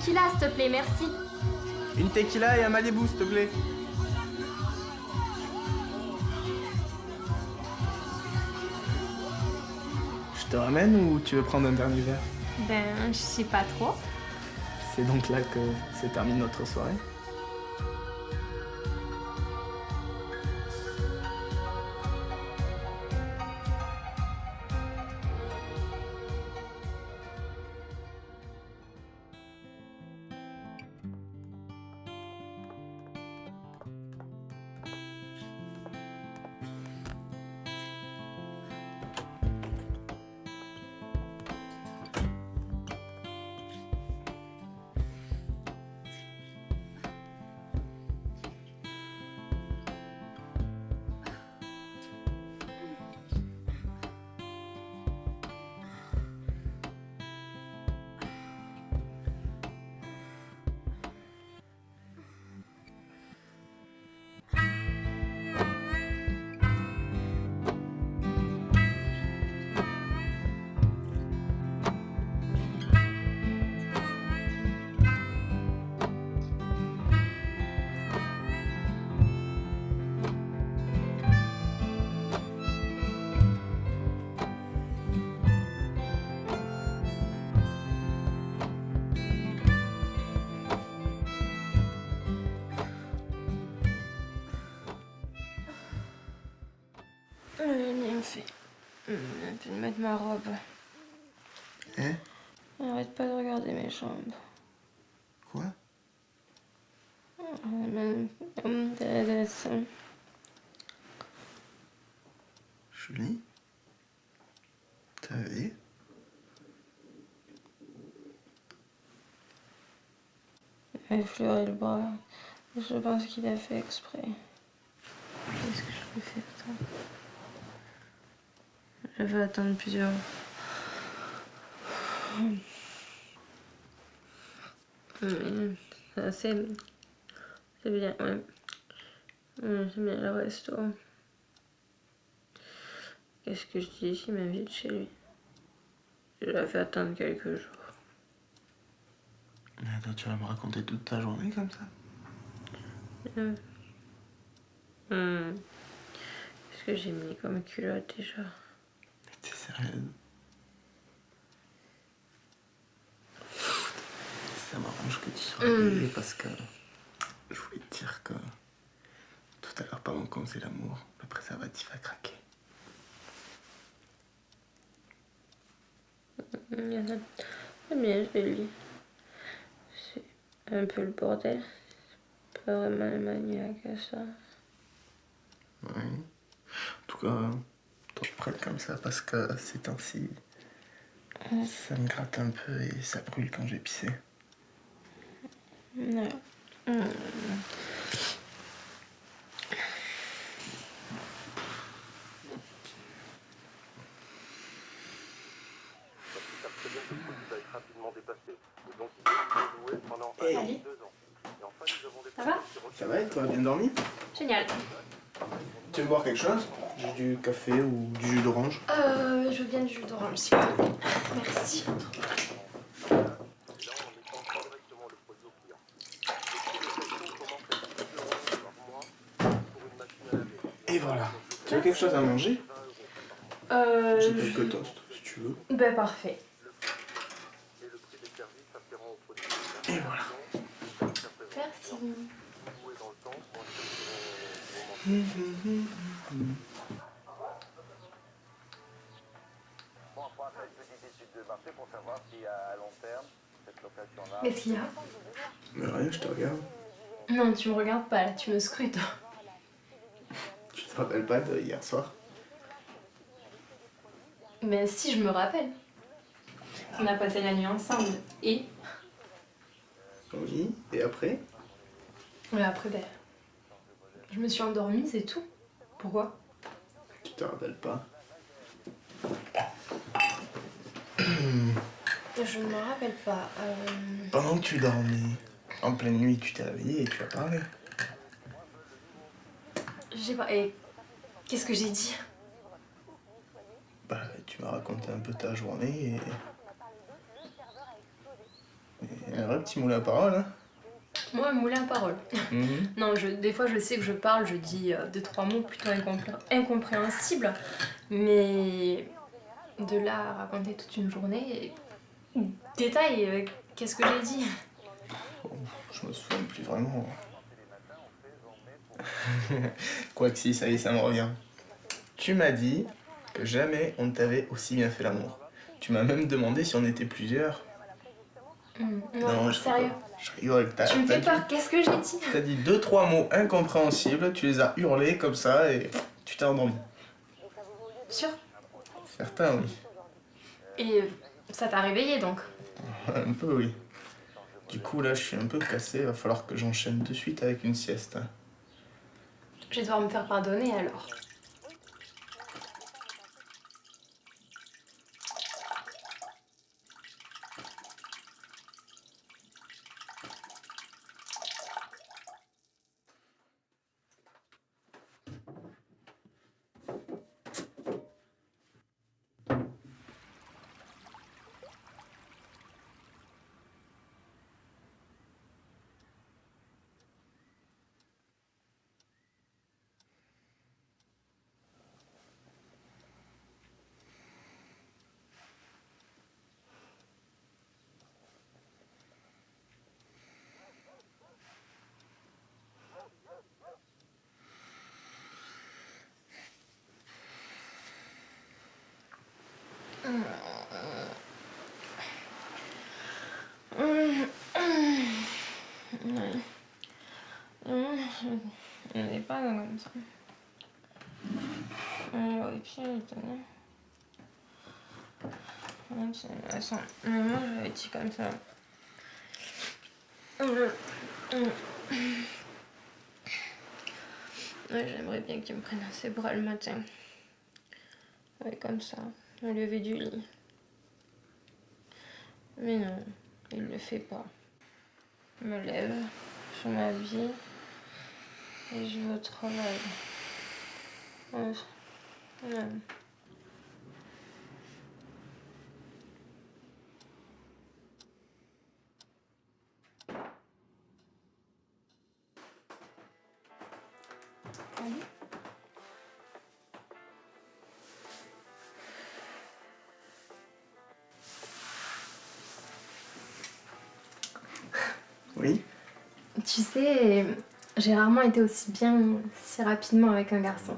tequila, s'il te plaît, merci. Une tequila et un Malibu, s'il te plaît. Je te ramène ou tu veux prendre un dernier verre? Ben, je sais pas trop. C'est donc là que se termine notre soirée. Il me fait de mettre ma robe. Hein? Arrête pas de regarder mes jambes. Quoi? Julie? T'as vu? Il m'a effleuré le bras. Je pense qu'il a fait exprès. Qu'est-ce que je peux faire, toi? Je vais attendre plusieurs... Ça, c'est bien, ouais. C'est bien le resto. Qu'est-ce que je dis s'il m'invite chez lui? Je l'ai fait attendre quelques jours. Mais attends, tu vas me raconter toute ta journée comme ça? Qu'est-ce que j'ai mis comme culotte déjà? Mais t'es sérieuse? Ça m'arrange que tu sois réveillée parce que je voulais te dire que tout à l'heure, pendant qu'on faisait l'amour, le préservatif a craqué. C'est bien chez lui. C'est un peu le bordel. C'est pas vraiment un maniaque à ça. Oui. En tout cas, toi, je prête comme ça parce que ces temps-ci, ça me gratte un peu et ça brûle quand j'ai pissé. Ouais. Hey. Ça va? Ça va et toi, bien dormi? Génial. Tu veux boire quelque chose? Du café ou du jus d'orange? Je veux bien du jus d'orange, s'il te plaît. Merci. Et voilà. Tu veux quelque chose à manger? J'ai quelques toasts, si tu veux. Ben parfait. Et voilà. Merci. Qu'est-ce qu'il y a? Mais rien, je te regarde. Non, tu me regardes pas là, tu me scrutes. Tu te rappelles pas de hier soir? Mais si, je me rappelle. On a passé la nuit ensemble. Et? Oui, et après? Ouais, après, ben... je me suis endormie, c'est tout. Pourquoi? Tu te rappelles pas? Je ne me rappelle pas. Pendant que tu dormais, en pleine nuit, tu t'es réveillé et tu as parlé. J'ai pas... Et qu'est-ce que j'ai dit? Bah, tu m'as raconté un peu ta journée et Un vrai petit moulin à parole, hein. Moi, moulin à parole. Non, des fois, je sais que je parle, je dis 2-3 mots plutôt incompréhensibles, mais de là à raconter toute une journée, détail, qu'est-ce que j'ai dit? Bon, je me souviens plus vraiment. Quoique si, ça y est, ça me revient. Tu m'as dit que jamais on ne t'avait aussi bien fait l'amour. Tu m'as même demandé si on était plusieurs. Non, sérieux. Je rigole. Tu me fais peur, qu'est-ce que j'ai dit? T'as dit 2-3 mots incompréhensibles, tu les as hurlés comme ça et tu t'es endormi. Sûr? Certain, oui. Et ça t'a réveillé donc? Un peu, oui. Du coup, là, je suis un peu cassé, va falloir que j'enchaîne de suite avec une sieste. Je vais devoir me faire pardonner alors. On n'est pas comme ça. Et puis, attends, mais moi je vais être comme ça. Ouais, j'aimerais bien qu'il me prenne dans ses bras le matin. Ouais, comme ça, au lever du lit. Mais non, il le fait pas. Je me lève, je m'habille et je vais au travail. Ouais. Oui? Tu sais, j'ai rarement été aussi bien, si rapidement avec un garçon.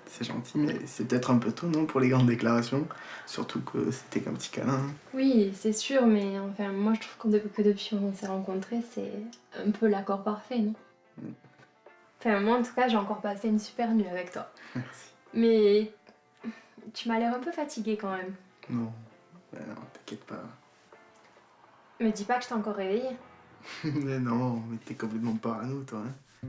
C'est gentil, mais c'est peut-être un peu tôt, non, pour les grandes déclarations. Surtout que c'était qu'un petit câlin. Oui, c'est sûr, mais enfin, moi je trouve que depuis qu'on s'est rencontrés, c'est un peu l'accord parfait, non? Enfin, moi en tout cas, j'ai encore passé une super nuit avec toi. Merci. Mais tu m'as l'air un peu fatiguée quand même. Non, non, t'inquiète pas. Me dis pas que je t'ai encore réveillée. Mais non, mais t'es complètement parano, toi. Hein.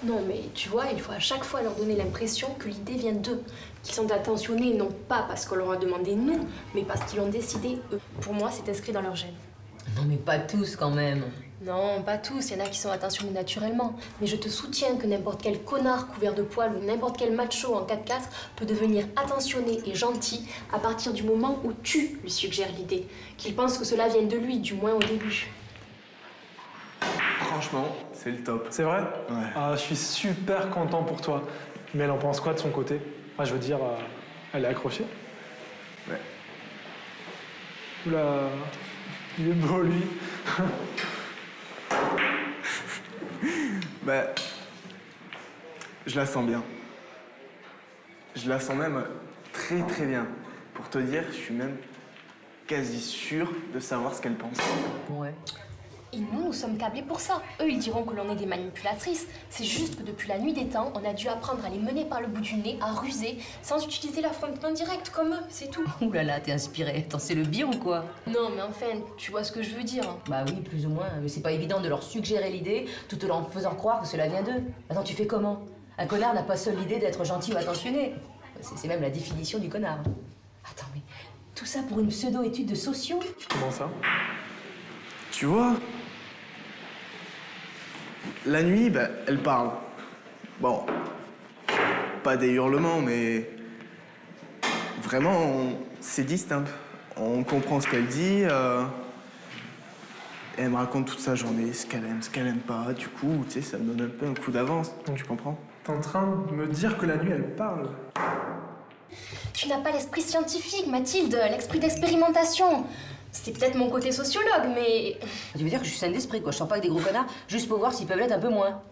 Non, mais tu vois, il faut à chaque fois leur donner l'impression que l'idée vient d'eux, qu'ils sont attentionnés, non pas parce qu'on leur a demandé nous, mais parce qu'ils l'ont décidé eux. Pour moi, c'est inscrit dans leur gène. Non mais pas tous quand même. Non, pas tous, il y en a qui sont attentionnés naturellement. Mais je te soutiens que n'importe quel connard couvert de poils ou n'importe quel macho en 4x4 peut devenir attentionné et gentil à partir du moment où tu lui suggères l'idée. Qu'il pense que cela vienne de lui, du moins au début. Franchement, c'est le top. C'est vrai? Ouais. Ah, je suis super content pour toi. Mais elle en pense quoi de son côté? Moi, je veux dire, elle est accrochée? Ouais. Oula, il est beau, lui. Bah, je la sens bien. Je la sens même très très bien. Pour te dire, je suis même quasi sûr de savoir ce qu'elle pense. Ouais. Et nous, nous sommes câblés pour ça. Eux, ils diront que l'on est des manipulatrices. C'est juste que depuis la nuit des temps, on a dû apprendre à les mener par le bout du nez, à ruser, sans utiliser l'affrontement direct, comme eux, c'est tout. Ouh là là, t'es inspirée. Attends, c'est le bion, quoi. Non, mais enfin, tu vois ce que je veux dire. Bah oui, plus ou moins. Mais c'est pas évident de leur suggérer l'idée tout en leur faisant croire que cela vient d'eux. Attends, tu fais comment? Un connard n'a pas seul l'idée d'être gentil ou attentionné. C'est même la définition du connard. Attends, mais tout ça pour une pseudo-étude de sociaux? Comment ça? Tu vois, la nuit, bah, elle parle. Bon, pas des hurlements, mais vraiment, c'est distinct. On comprend ce qu'elle dit. Elle me raconte toute sa journée, ce qu'elle aime pas. Du coup, tu sais, ça me donne un peu un coup d'avance. Tu comprends? T'es en train de me dire que la nuit, elle parle? Tu n'as pas l'esprit scientifique, Mathilde, l'esprit d'expérimentation. C'est peut-être mon côté sociologue, mais... Tu veux dire que je suis saine d'esprit, quoi. Je sors pas avec des gros connards juste pour voir s'ils peuvent l'être un peu moins.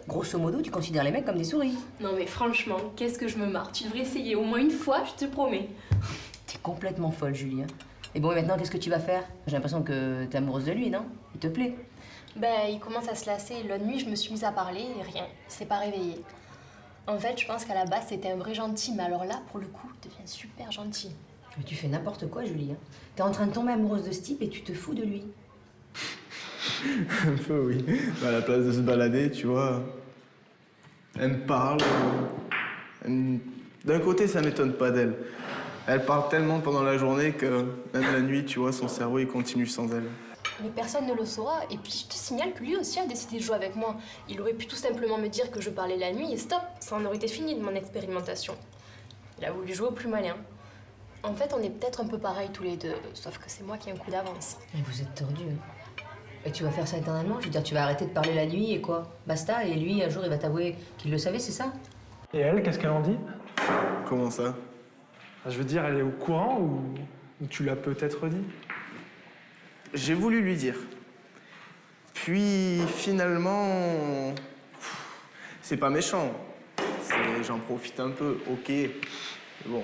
Grosso modo, tu considères les mecs comme des souris. Non mais franchement, qu'est-ce que je me marre. Tu devrais essayer au moins une fois, je te promets. T'es complètement folle, Julie. Hein. Et bon, et maintenant, qu'est-ce que tu vas faire? J'ai l'impression que t'es amoureuse de lui, non? Il te plaît? Ben, il commence à se lasser. L'autre nuit, je me suis mise à parler et rien. Il s'est pas réveillé. En fait, je pense qu'à la base, c'était un vrai gentil, mais alors là, pour le coup, il devient super gentil. Mais tu fais n'importe quoi, Julie. Hein. T'es en train de tomber amoureuse de ce type et tu te fous de lui. Un peu, oui. À la place de se balader, tu vois. Elle me parle. D'un côté, ça m'étonne pas d'elle. Elle parle tellement pendant la journée que même la nuit, tu vois, son cerveau, il continue sans elle. Mais personne ne le saura. Et puis, je te signale que lui aussi a décidé de jouer avec moi. Il aurait pu tout simplement me dire que je parlais la nuit et stop. Ça en aurait été fini de mon expérimentation. Il a voulu jouer au plus malin. En fait, on est peut-être un peu pareils tous les deux, sauf que c'est moi qui ai un coup d'avance. Mais vous êtes tordus. Hein. Et tu vas faire ça éternellement? Je veux dire, tu vas arrêter de parler la nuit et quoi? Basta, et lui, un jour, il va t'avouer qu'il le savait, c'est ça? Et elle, qu'est-ce qu'elle en dit? Comment ça? Je veux dire, elle est au courant ou tu l'as peut-être dit? J'ai voulu lui dire. Puis finalement, c'est pas méchant. J'en profite un peu, ok. Bon.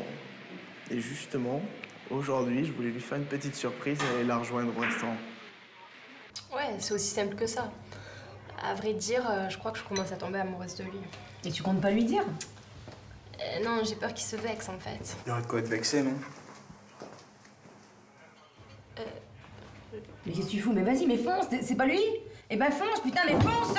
Et justement, aujourd'hui, je voulais lui faire une petite surprise et aller la rejoindre au restaurant. Ouais, c'est aussi simple que ça. À vrai dire, je crois que je commence à tomber amoureuse de lui. Et tu comptes pas lui dire? Non, j'ai peur qu'il se vexe en fait. Il y aurait de quoi être vexé, non? Mais qu'est-ce que tu fous? Mais vas-y, mais fonce, c'est pas lui? Eh ben fonce, putain, mais fonce!